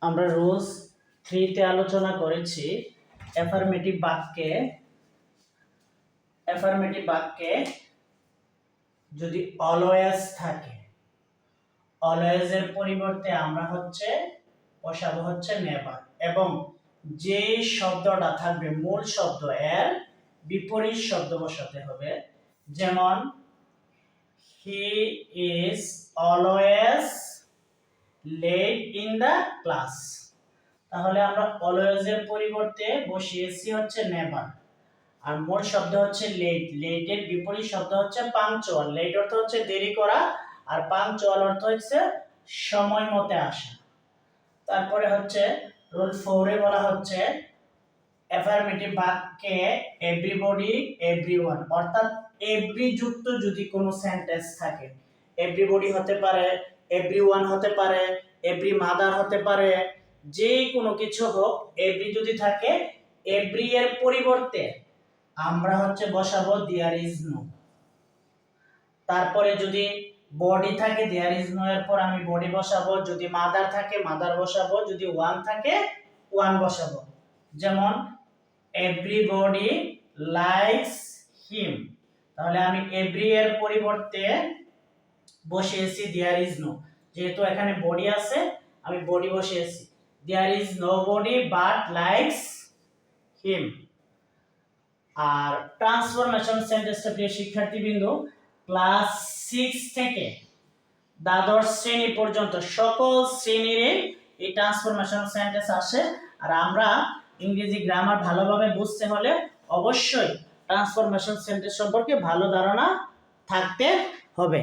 আমরা রুলস 3 তে আলোচনা করেছি অ্যাফার্মেটিভ বাক্যে যদি অলওয়েজ থাকে, অলওয়েজ এর পরিবর্তে আমরা বসাবো নেভার, এবং যে শব্দটা থাকবে মূল শব্দ এর বিপরীত শব্দ বসাতে হবে। যেমন he is always late in the class, তাহলে আমরা অলওয়েজ এর পরিবর্তে বসিয়েছি নেভার, আর মূল শব্দ লেট। লেট এর বিপরীত শব্দ পাংচুয়াল। লেট অর্থ দেরি করা, আর পাংচুয়াল অর্থ সময় মতে আসা। তারপরে রুল 4 এ বলা অ্যাফার্মেটিভ বাক্যে এভরিবডি, এভরিওয়ান, অর্থাৎ এভরি যুক্ত যদি কোনো সেন্টেন্স থাকে, এভরিবডি হতে পারে, এভরিওয়ান হতে পারে, এভরি মাদার হতে পারে, যে কোনো কিছু হোক, এভরি যদি থাকে, এভরি এর পরিবর্তে আমরা বসাবো দেয়ার ইজ নো। তারপরে যদি বডি থাকে, দেয়ার ইজ নো এর পর আমি বডি বসাবো। যদি মাদার থাকে, মাদার বসাবো। যদি ওয়ান থাকে, ওয়ান বসাবো। যেমন এভরিবডি লাইকস হিম, তাহলে আমি এভরি এর পরিবর্তে বসিয়েছি দেয়ার ইজ নো। যেহেতু এখানে বডি আছে, আমি বডি বসিয়েছি। There is nobody but likes him. আর ট্রান্সফরমেশন সেন্টেন্সটা প্রিয় শিক্ষার্থীবৃন্দ, ক্লাস 6 থেকে দ্বাদশ শ্রেণী পর্যন্ত সকল শ্রেণীর এই ট্রান্সফরমেশন সেন্টেন্স আসে। আর আমরা ইংরেজি গ্রামার ভালোভাবে বুঝতে হলে অবশ্যই ট্রান্সফরমেশন সেন্টেন্স সম্পর্কে ভালো ধারণা থাকতে হবে।